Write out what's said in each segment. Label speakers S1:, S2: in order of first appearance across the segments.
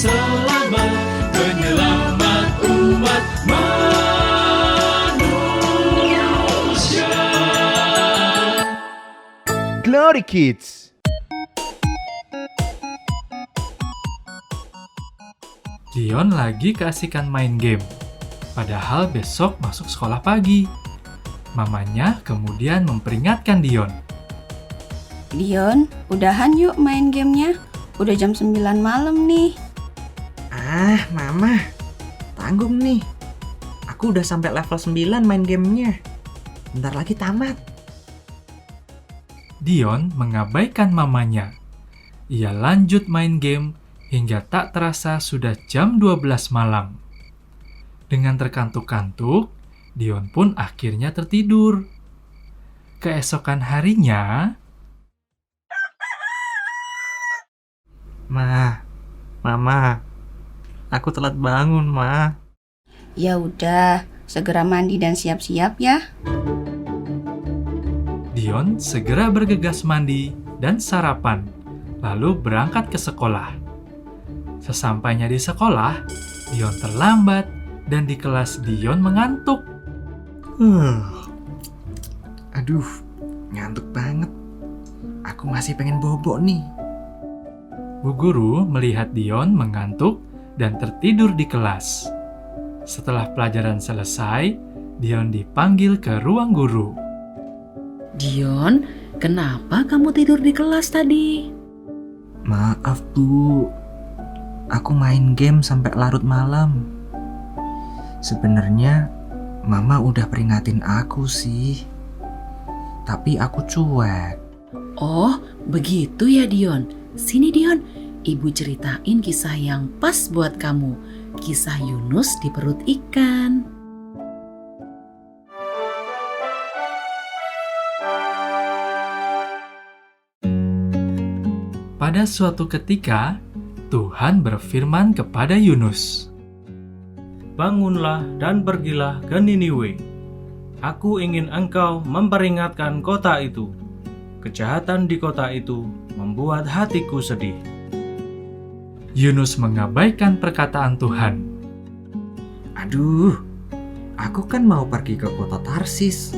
S1: selamat, penyelamat umat manusia.
S2: Glory Kids.
S3: Dion lagi keasikan main game. Padahal besok masuk sekolah pagi. Mamanya kemudian memperingatkan Dion.
S4: Dion, udahan yuk main gamenya. Udah jam 9 malam nih.
S5: Mama, tanggung nih. Aku udah sampai level 9 main gamenya. Bentar lagi tamat.
S3: Dion mengabaikan mamanya. Ia lanjut main game hingga tak terasa sudah jam 12 malam. Dengan terkantuk-kantuk, Dion pun akhirnya tertidur. Keesokan harinya,
S5: Mama, aku telat bangun, Ma.
S4: Ya udah, segera mandi dan siap-siap ya.
S3: Dion segera bergegas mandi dan sarapan, lalu berangkat ke sekolah. Sesampainya di sekolah, Dion terlambat dan di kelas Dion mengantuk.
S5: Aduh, ngantuk banget. Aku masih pengen bobo nih.
S3: Bu guru melihat Dion mengantuk dan tertidur di kelas. Setelah pelajaran selesai, Dion dipanggil ke ruang guru.
S6: Dion, kenapa kamu tidur di kelas tadi?
S5: Maaf, Bu. Aku main game sampai larut malam. Sebenarnya Mama udah peringatin aku sih. Tapi aku cuek.
S6: Oh, begitu ya Dion. Sini Dion, Ibu ceritain kisah yang pas buat kamu. Kisah Yunus di perut ikan.
S3: Pada suatu ketika, Tuhan berfirman kepada Yunus,
S7: "Bangunlah dan pergilah ke Niniwe. Aku ingin engkau memperingatkan kota itu. Kejahatan di kota itu membuat hatiku sedih."
S3: Yunus mengabaikan perkataan Tuhan.
S5: Aduh, aku kan mau pergi ke kota Tarsis.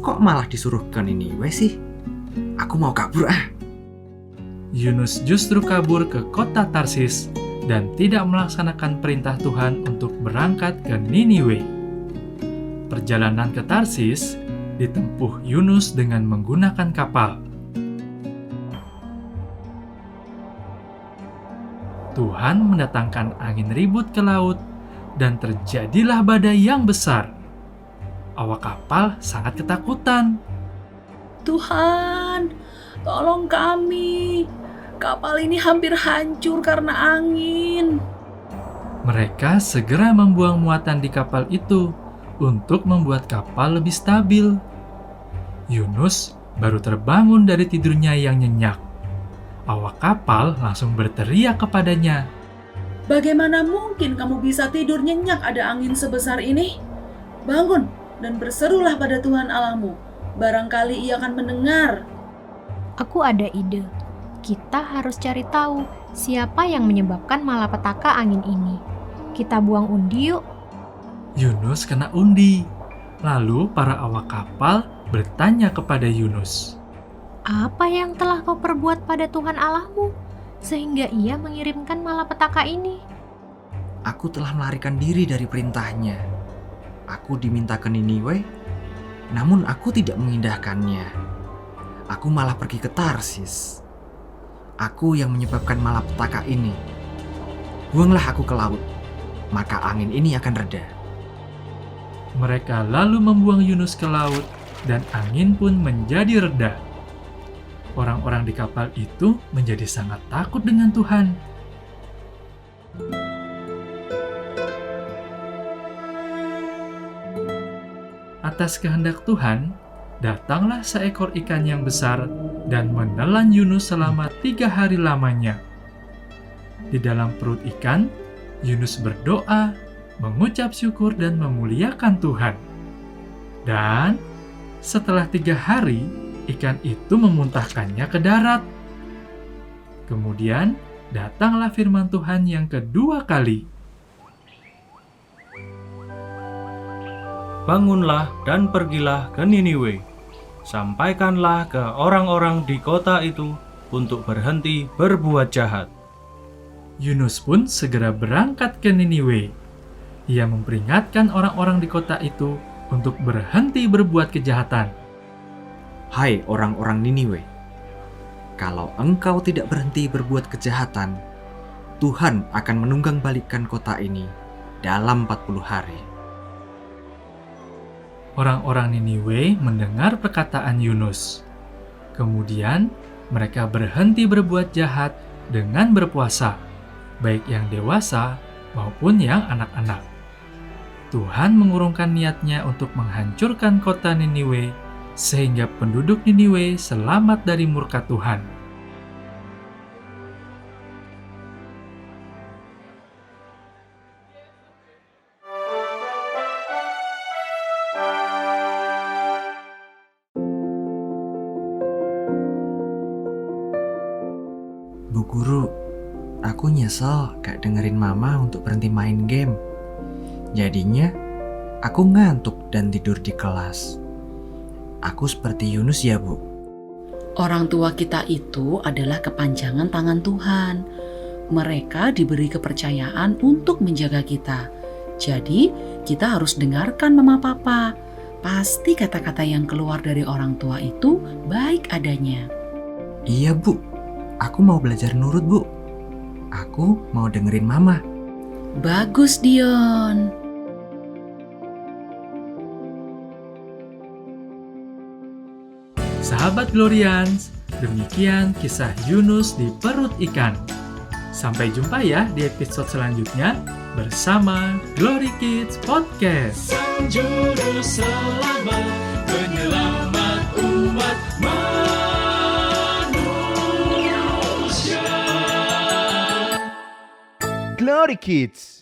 S5: Kok malah disuruh ke Niniwe sih? Aku mau kabur ah.
S3: Yunus justru kabur ke kota Tarsis dan tidak melaksanakan perintah Tuhan untuk berangkat ke Niniwe. Perjalanan ke Tarsis ditempuh Yunus dengan menggunakan kapal. Tuhan mendatangkan angin ribut ke laut dan terjadilah badai yang besar. Awak kapal sangat ketakutan.
S6: Tuhan, tolong kami. Kapal ini hampir hancur karena angin.
S3: Mereka segera membuang muatan di kapal itu untuk membuat kapal lebih stabil. Yunus baru terbangun dari tidurnya yang nyenyak. Awak kapal langsung berteriak kepadanya.
S6: Bagaimana mungkin kamu bisa tidur nyenyak ada angin sebesar ini? Bangun dan berserulah pada Tuhan Allahmu. Barangkali ia akan mendengar.
S8: Aku ada ide. Kita harus cari tahu siapa yang menyebabkan malapetaka angin ini. Kita buang undi yuk.
S3: Yunus kena undi. Lalu para awak kapal bertanya kepada Yunus,
S8: Apa yang telah kau perbuat pada Tuhan Allahmu, sehingga ia mengirimkan malapetaka ini?
S5: Aku telah melarikan diri dari perintahnya. Aku diminta ke Niniwe, namun aku tidak mengindahkannya. Aku malah pergi ke Tarsis. Aku yang menyebabkan malapetaka ini. Buanglah aku ke laut, maka angin ini akan reda.
S3: Mereka lalu membuang Yunus ke laut dan angin pun menjadi reda. Orang-orang di kapal itu menjadi sangat takut dengan Tuhan. Atas kehendak Tuhan, datanglah seekor ikan yang besar dan menelan Yunus selama 3 hari lamanya. Di dalam perut ikan, Yunus berdoa, mengucap syukur dan memuliakan Tuhan. Dan setelah 3 hari, ikan itu memuntahkannya ke darat. Kemudian, datanglah firman Tuhan yang kedua kali.
S7: Bangunlah dan pergilah ke Niniwe. Sampaikanlah ke orang-orang di kota itu untuk berhenti berbuat jahat.
S3: Yunus pun segera berangkat ke Niniwe. Ia memperingatkan orang-orang di kota itu untuk berhenti berbuat kejahatan.
S5: Hai orang-orang Niniwe, kalau engkau tidak berhenti berbuat kejahatan, Tuhan akan menunggang balikkan kota ini dalam 40 hari.
S3: Orang-orang Niniwe mendengar perkataan Yunus. Kemudian mereka berhenti berbuat jahat dengan berpuasa, baik yang dewasa maupun yang anak-anak. Tuhan mengurungkan niatnya untuk menghancurkan kota Niniwe, sehingga penduduk Niniwe selamat dari murka Tuhan.
S5: Bu Guru, aku nyesel gak dengerin Mama untuk berhenti main game. Jadinya, aku ngantuk dan tidur di kelas. Aku seperti Yunus ya, Bu?
S6: Orang tua kita itu adalah kepanjangan tangan Tuhan. Mereka diberi kepercayaan untuk menjaga kita. Jadi, kita harus dengarkan Mama Papa. Pasti kata-kata yang keluar dari orang tua itu baik adanya.
S5: Iya, Bu. Aku mau belajar nurut, Bu. Aku mau dengerin Mama.
S6: Bagus, Dion.
S3: Sahabat Glorians, demikian kisah Yunus di perut ikan. Sampai jumpa ya di episode selanjutnya bersama Glory Kids Podcast.
S1: Sang Juru Selamat, penyelamat umat manusia.
S2: Glory Kids.